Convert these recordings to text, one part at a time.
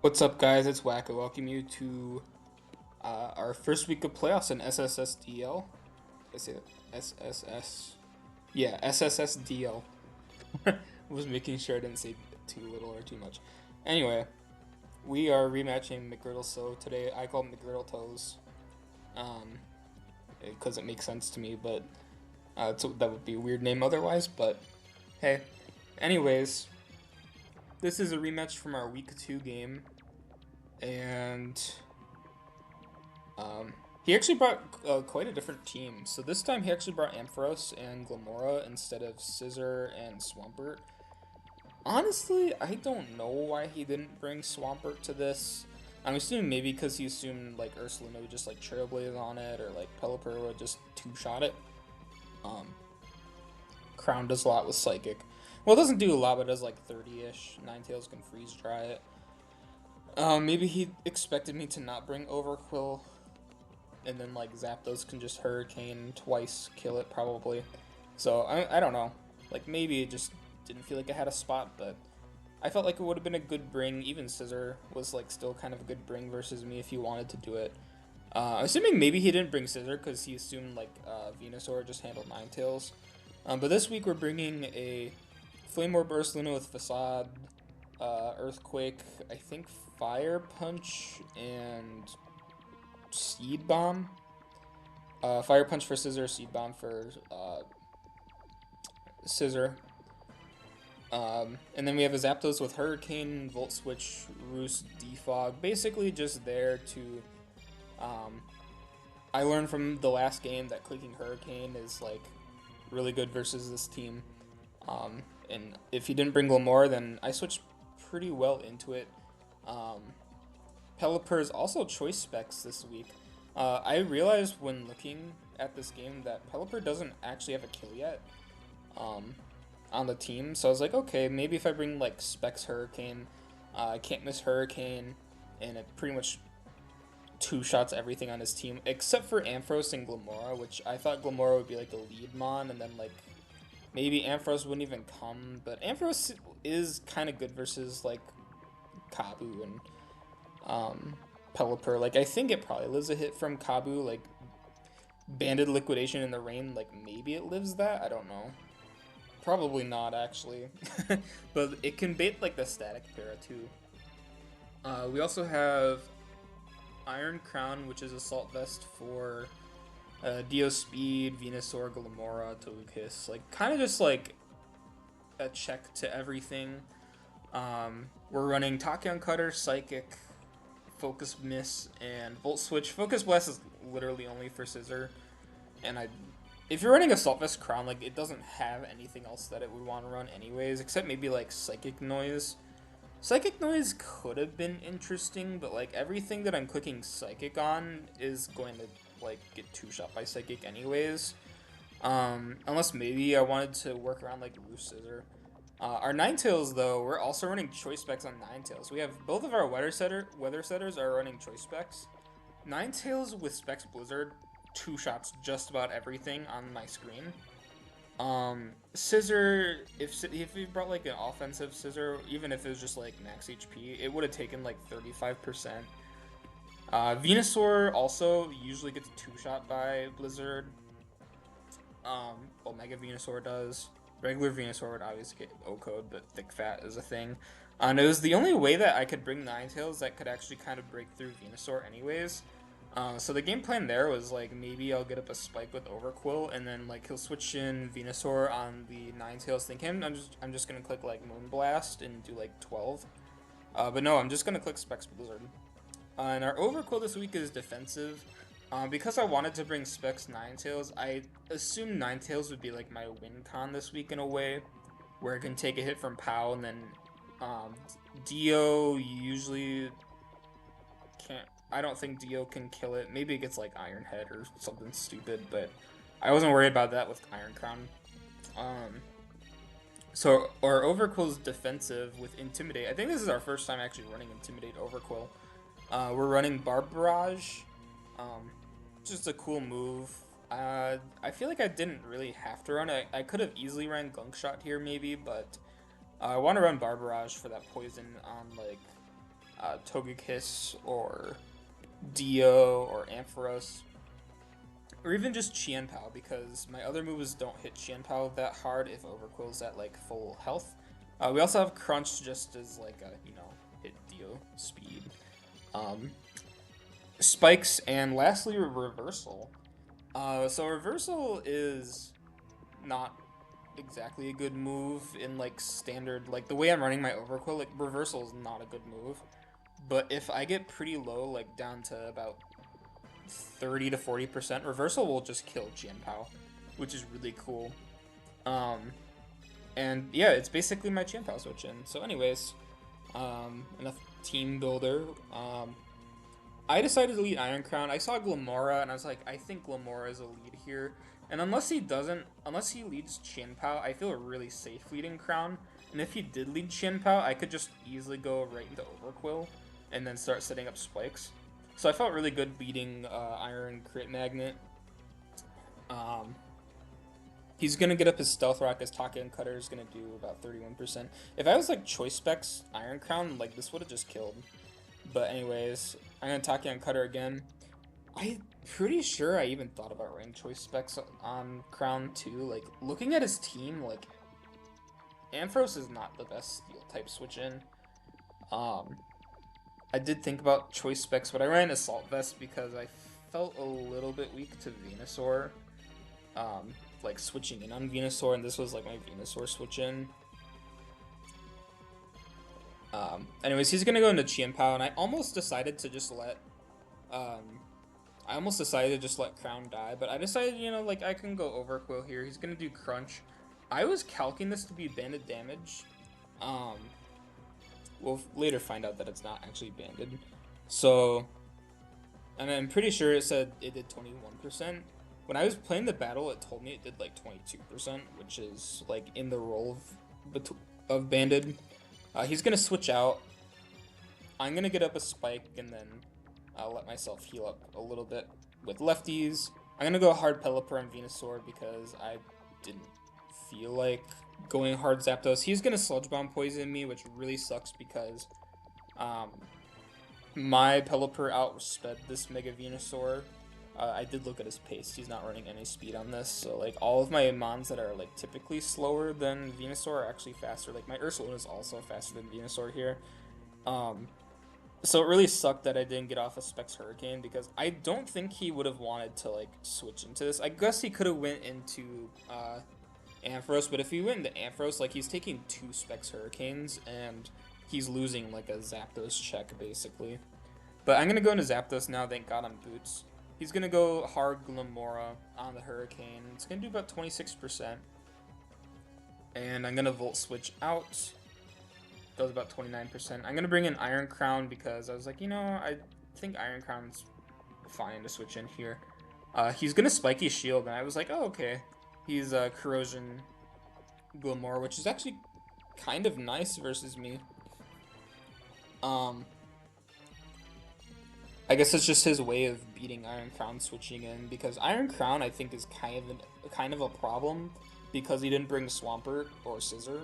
What's up, guys? It's Whack. I welcome you to our first week of playoffs in SSSDL. Did I say that? SSS. Yeah, SSSDL. Was making sure I didn't say too little or too much. Anyway, we are rematching McGriddle. So today I call McGriddle Toes, um, because it makes sense to me. But that would be a weird name otherwise. But hey, anyways, this is a rematch from our week 2 game, and he actually brought quite a different team. So this time he actually brought Ampharos and Glamora instead of Scissor and Swampert. Honestly, I don't know why he didn't bring Swampert to this. I'm assuming maybe because he assumed like Ursaluna would just like Trailblaze on it, or like Pelipper would just two-shot it. Um, Crown does a lot with Psychic. Well, it doesn't do a lot, but it does like 30-ish. Ninetales can freeze dry it. Maybe he expected me to not bring Overqwil, and then like Zapdos can just Hurricane twice, kill it probably. So I don't know. Like maybe it just didn't feel like it had a spot, but I felt like it would have been a good bring. Even Scissor was like still kind of a good bring versus me if he wanted to do it. Assuming maybe he didn't bring Scissor because he assumed like Venusaur just handled Ninetales. But this week we're bringing a Flame Orb Burst Luna with Facade, Earthquake, I think Fire Punch, and Seed Bomb. Fire Punch for Scissor, Seed Bomb for Scissor. And then we have a Zapdos with Hurricane, Volt Switch, Roost, Defog. Basically just there to... Um, I learned from the last game that clicking Hurricane is like really good versus this team. And if he didn't bring Glamora, then I switched pretty well into it. Um, Pelipper is also choice specs this week. I realized when looking at this game that Pelipper doesn't actually have a kill yet um, on the team. So I was like, okay, maybe if I bring like Specs Hurricane, I can't miss Hurricane, and it pretty much two-shots everything on his team, except for Ampharos and Glamora, which I thought Glamora would be like the lead mon, and then like maybe Ampharos wouldn't even come, but Ampharos is kind of good versus like Kabu and Pelipper. Like I think it probably lives a hit from Kabu, like Banded Liquidation in the Rain, like maybe it lives that, I don't know. Probably not actually. But it can bait like the static para too. We also have Iron Crown, which is Assault Vest for Dio Speed, Venusaur, Glamora, Togekiss. Like kind of just like a check to everything. We're running Tachyon Cutter, Psychic, Focus Miss, and Volt Switch. Focus Blast is literally only for Scissor, and if you're running Assault Vest Crown, like it doesn't have anything else that it would want to run anyways, except maybe like Psychic Noise. Psychic Noise could have been interesting, but like everything that I'm clicking Psychic on is going to like get two-shot by Psychic anyways. Unless maybe I wanted to work around like Roost Scissor. Our Ninetales though, we're also running choice specs on Ninetales. We have both of our weather setters are running choice specs. Ninetales with Specs Blizzard two shots just about everything on my screen. Scissor, if he brought like an offensive Scissor, even if it was just like max HP, it would have taken like 35%. Venusaur also usually gets two-shot by Blizzard. Omega Venusaur does. Regular Venusaur would obviously get O-code, but Thick Fat is a thing. And it was the only way that I could bring Ninetales that could actually kind of break through Venusaur anyways. So the game plan there was like maybe I'll get up a spike with Overqwil, and then like he'll switch in Venusaur on the Ninetales Think him. I'm just gonna click like Moonblast and do like 12. But no, I'm just gonna click Specs Blizzard. And our Overqwil this week is defensive. Because I wanted to bring Specs Ninetales, I assumed Ninetales would be like my win con this week in a way, where it can take a hit from POW, and then Dio usually can't. I don't think Dio can kill it. Maybe it gets like Iron Head or something stupid, but I wasn't worried about that with Iron Crown. Um, so our Overquill's defensive with Intimidate. I think this is our first time actually running Intimidate Overquill. We're running Barb Barrage. Um, just a cool move. I feel like I didn't really have to run it. I could have easily ran Gunk Shot here maybe, but I want to run Barbarage for that poison on like Togekiss or Dio or Ampharos, or even just Qianpao, because my other moves don't hit Qianpao that hard if Overqwil's at like full health. We also have Crunch just as like a, hit Dio speed. Spikes, and lastly Reversal. So Reversal is not exactly a good move in like standard, like the way I'm running my Overqwil, like Reversal is not a good move. But if I get pretty low, like down to about 30 to 40%, Reversal will just kill Qianpao, which is really cool. And yeah, it's basically my Qianpao switch in. So anyways, enough team builder. I decided to lead Iron Crown. I saw Glamora, and I was like, I think Glamora is a lead here. And unless he leads Qianpao, I feel really safe leading Crown. And if he did lead Qianpao, I could just easily go right into Overqwil and then start setting up spikes. So I felt really good beating Iron Crit Magnet. He's going to get up his Stealth Rock, his Taka and Cutter is going to do about 31%. If I was like Choice Specs Iron Crown, like this would have just killed. But anyways, I'm going to Taka and Cutter again. I'm pretty sure I even thought about running Choice Specs on Crown too. Like, looking at his team, like, Ampharos is not the best Steel type switch in. I did think about Choice Specs, but I ran Assault Vest because I felt a little bit weak to Venusaur. Like switching in on Venusaur, and this was like my Venusaur switch in. Anyways, he's gonna go into Qianpao, and I almost decided to just let Crown die, but I decided, like I can go Overqwil here. He's gonna do Crunch. I was calculating this to be banded damage. We'll later find out that it's not actually banded. So, and I'm pretty sure it said it did 21%. When I was playing the battle, it told me it did like 22%, which is like in the role of banded. He's gonna switch out. I'm gonna get up a spike and then I'll let myself heal up a little bit with lefties. I'm gonna go hard Pelipper on Venusaur because I didn't feel like going hard Zapdos. He's gonna Sludge Bomb poison me, which really sucks because my Pelipper outsped this Mega Venusaur. I did look at his pace. He's not running any speed on this, so like all of my Mons that are like typically slower than Venusaur are actually faster. Like my Ursaluna is also faster than Venusaur here. So it really sucked that I didn't get off a Specs Hurricane because I don't think he would have wanted to like switch into this. I guess he could have went into Ampharos, but if he went into Ampharos, like he's taking 2 Specs Hurricanes and he's losing like a Zapdos check basically. But I'm gonna go into Zapdos now. Thank God on Boots. He's going to go hard Glamora on the Hurricane. It's going to do about 26%. And I'm going to Volt Switch out. Does about 29%. I'm going to bring in Iron Crown because I was like, I think Iron Crown's fine to switch in here. He's going to Spiky Shield, and I was like, oh, okay. He's Corrosion Glamora, which is actually kind of nice versus me. I guess it's just his way of beating Iron Crown switching in, because Iron Crown I think is kind of a problem because he didn't bring Swampert or Scissor.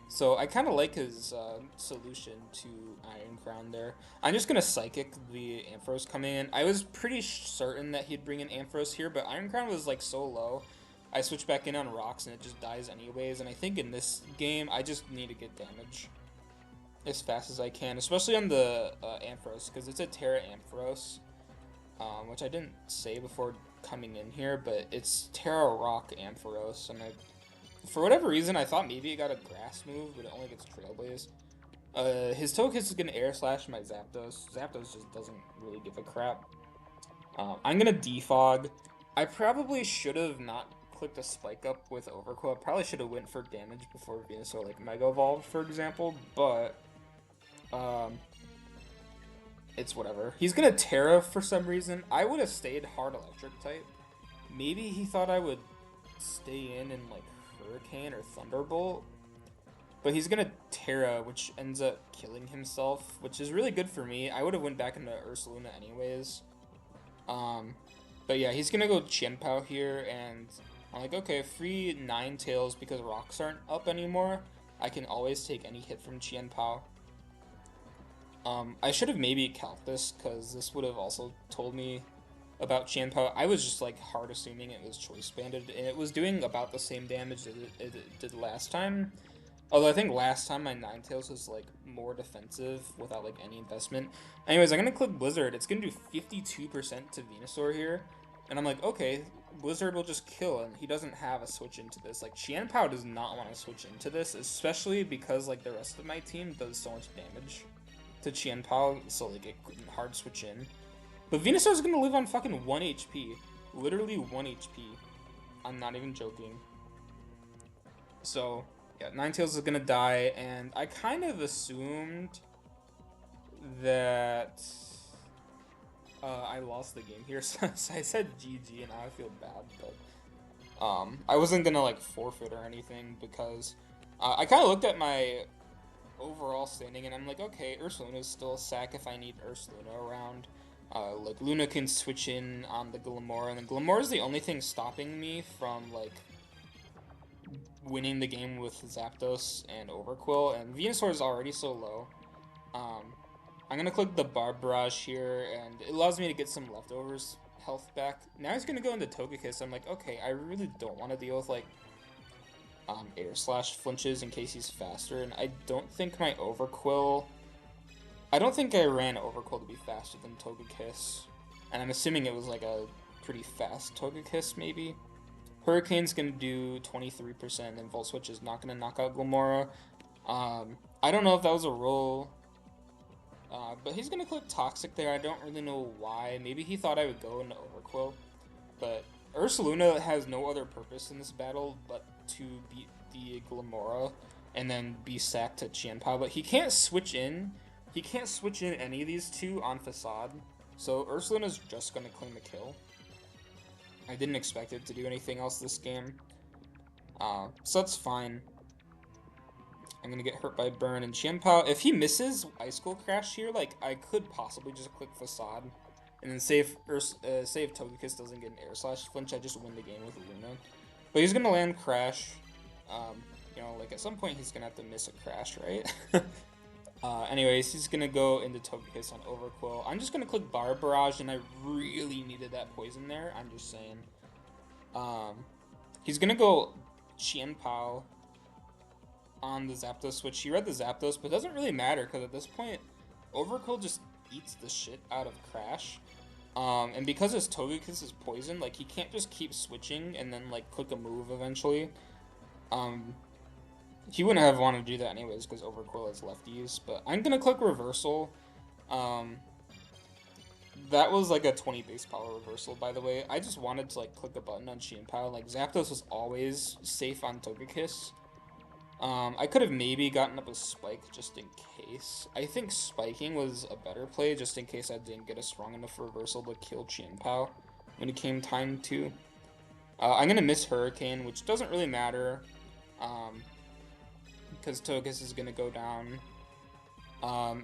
So I kind of like his solution to Iron Crown there. I'm just going to Psychic the Ampharos coming in. I was pretty certain that he'd bring in Ampharos here, but Iron Crown was like so low. I switched back in on Rocks and it just dies anyways, and I think in this game I just need to get damage as fast as I can, especially on the Ampharos, because it's a Terra Ampharos, which I didn't say before coming in here, but it's Terra Rock Ampharos, and for whatever reason, I thought maybe it got a Grass move, but it only gets Trailblaze. His Togekiss is going to Air Slash my Zapdos. Zapdos just doesn't really give a crap. I'm going to Defog. I probably should have not clicked a Spike Up with Overqwil. I probably should have went for damage before Venusaur, like Mega Evolved, for example, but it's whatever. He's gonna Terra for some reason. I would have stayed hard Electric type. Maybe he thought I would stay in like Hurricane or Thunderbolt. But he's gonna Terra, which ends up killing himself, which is really good for me. I would have went back into Ursaluna anyways. But yeah, he's gonna go Qianpao here, and I'm like, okay, free Ninetales because rocks aren't up anymore. I can always take any hit from Qianpao. I should have maybe calced this, because this would have also told me about Qianpao. I was just like hard assuming it was choice banded, and it was doing about the same damage that it did last time. Although I think last time my Ninetales was like more defensive without like any investment. Anyways, I'm gonna click Blizzard. It's gonna do 52% to Venusaur here, and I'm like, okay, Blizzard will just kill, and he doesn't have a switch into this. Like Qianpao does not want to switch into this, especially because like the rest of my team does so much damage to Qianpao, so like it couldn't hard switch in. But Venusaur's gonna live on fucking 1 HP. Literally 1 HP. I'm not even joking. So, yeah, Ninetales is gonna die, and I kind of assumed that I lost the game here, so I said GG, and now I feel bad, but I wasn't gonna like forfeit or anything, because I kind of looked at my overall standing, and I'm like, okay, Ursaluna is still a sack if I need Ursaluna around. Like Luna can switch in on the Glamora, and the Glamora is the only thing stopping me from like winning the game with Zapdos and Overqwil, and Venusaur is already so low. I'm gonna click the Barb Barrage here, and it allows me to get some leftovers health back. Now he's gonna go into Togekiss. I'm like, okay, I really don't want to deal with like Air Slash flinches in case he's faster, and I don't think my Overqwil. I don't think I ran Overqwil to be faster than Togekiss, and I'm assuming it was like a pretty fast Togekiss maybe. Hurricane's gonna do 23%, and Volt Switch is not gonna knock out Glamora. I don't know if that was a roll, but he's gonna click Toxic there. I don't really know why. Maybe he thought I would go into Overqwil, but Ursaluna has no other purpose in this battle but to beat the Glamora and then be sacked to Qianpao. But he can't switch in. He can't switch in any of these two on Facade, so Ursaluna's just gonna claim a kill. I didn't expect it to do anything else this game. So that's fine. I'm gonna get hurt by Burn and Qianpao. If he misses Ice Cold Crash here, like, I could possibly just click Facade. And then say if Togekiss doesn't get an Air Slash flinch, I just win the game with Luna. But he's gonna land Crash. You know, like, at some point he's gonna have to miss a Crash, right? Anyways, he's gonna go into Togekiss on Overqwil. I'm just gonna click Barb Barrage, and I really needed that poison there. I'm just saying. He's gonna go Qianpao on the Zapdos switch. He read the Zapdos, but it doesn't really matter, because at this point, Overqwil just eats the shit out of Crash. And because his Togekiss is poison, like, he can't just keep switching and then, like, click a move eventually. He wouldn't have wanted to do that anyways, because Overqwil is lefties, but I'm gonna click Reversal. That was like a 20 base power reversal, by the way. I just wanted to like click a button on Qianpao. Like, Zapdos was always safe on Togekiss. I could have maybe gotten up a Spike just in case. I think spiking was a better play just in case I didn't get a strong enough reversal to kill Qianpao when it came time to. I'm gonna miss Hurricane, which doesn't really matter, because Togekiss is gonna go down.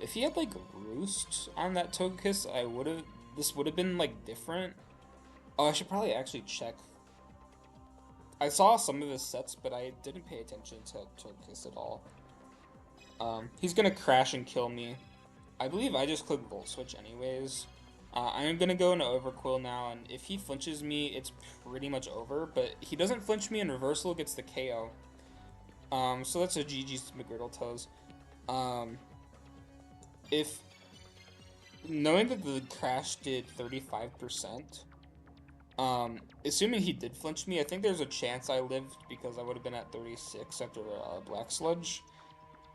If he had like Roost on that Togekiss, this would have been like different. Oh, I should probably actually check. I saw some of his sets, but I didn't pay attention to Togekiss at all. He's gonna crash and kill me. I believe I just clicked Volt Switch anyways. I'm gonna go into Overqwil now, and if he flinches me, it's pretty much over, but he doesn't flinch me, and Reversal gets the KO. So that's a GG's to McGriddletoes. If knowing that the crash did 35%, assuming he did flinch me, I think there's a chance I lived because I would have been at 36 after Black Sludge.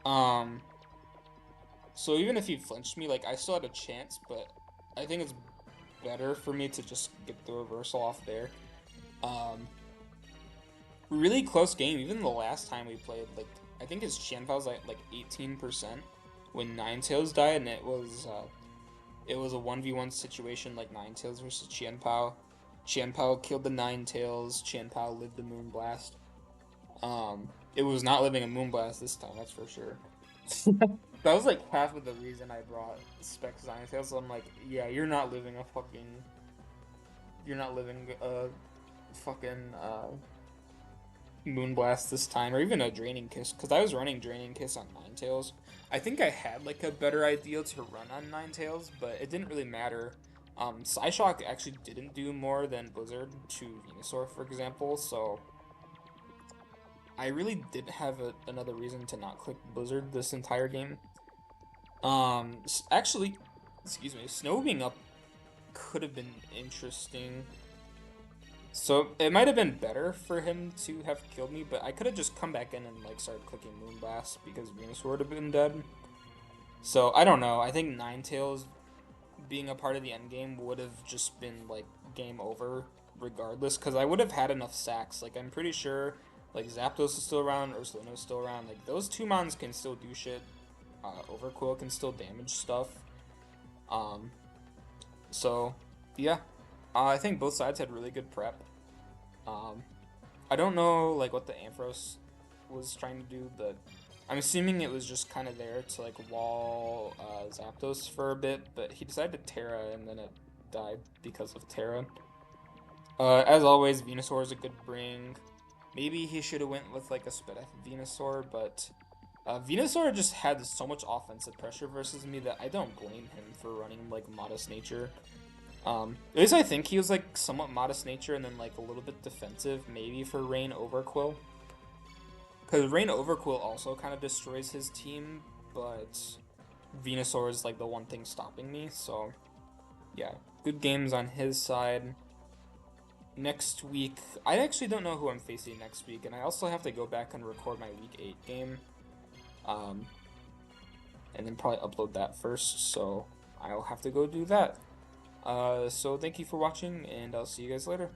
So even if he flinched me, like, I still had a chance, but I think it's better for me to just get the reversal off there. Really close game. Even the last time we played, like, I think his Qianpao was like 18% when Ninetales died, and it was a 1v1 situation, like Ninetales versus Qianpao. Qianpao killed the Ninetales. Qianpao lived the Moonblast. It was not living a Moonblast this time, that's for sure. That was like half of the reason I brought Specs Ninetales. So I'm like, yeah, you're not living a fucking Moonblast this time, or even a Draining Kiss, because I was running Draining Kiss on Ninetales. I think I had like a better idea to run on Ninetales, but it didn't really matter. Psyshock actually didn't do more than Blizzard to Venusaur, for example, so I really didn't have another reason to not click Blizzard this entire game. Actually, excuse me, Snow being up could have been interesting. So it might have been better for him to have killed me, but I could have just come back in and like started clicking Moonblast because Venusaur would have been dead. So I don't know. I think Ninetales being a part of the end game would have just been like game over regardless, because I would have had enough sacks. Like I'm pretty sure like Zapdos is still around, Ursalino's still around. Like those two mons can still do shit. Overqwil can still damage stuff. Um, so yeah, I think both sides had really good prep. Um, I don't know like what the Ampharos was trying to do, but I'm assuming it was just kind of there to like wall Zapdos for a bit, but he decided to Terra and then it died because of Terra. As always, Venusaur is a good bring. Maybe he should have went with like a Spedef Venusaur, but Venusaur just had so much offensive pressure versus me that I don't blame him for running like Modest Nature. At least I think he was like somewhat Modest Nature and then like a little bit defensive, maybe for Rain Overqwil. Because Rain Overqwil also kind of destroys his team, but Venusaur is like the one thing stopping me, so yeah. Good games on his side. Next week, I actually don't know who I'm facing next week, and I also have to go back and record my Week 8 game. And then probably upload that first, so I'll have to go do that. So thank you for watching, and I'll see you guys later.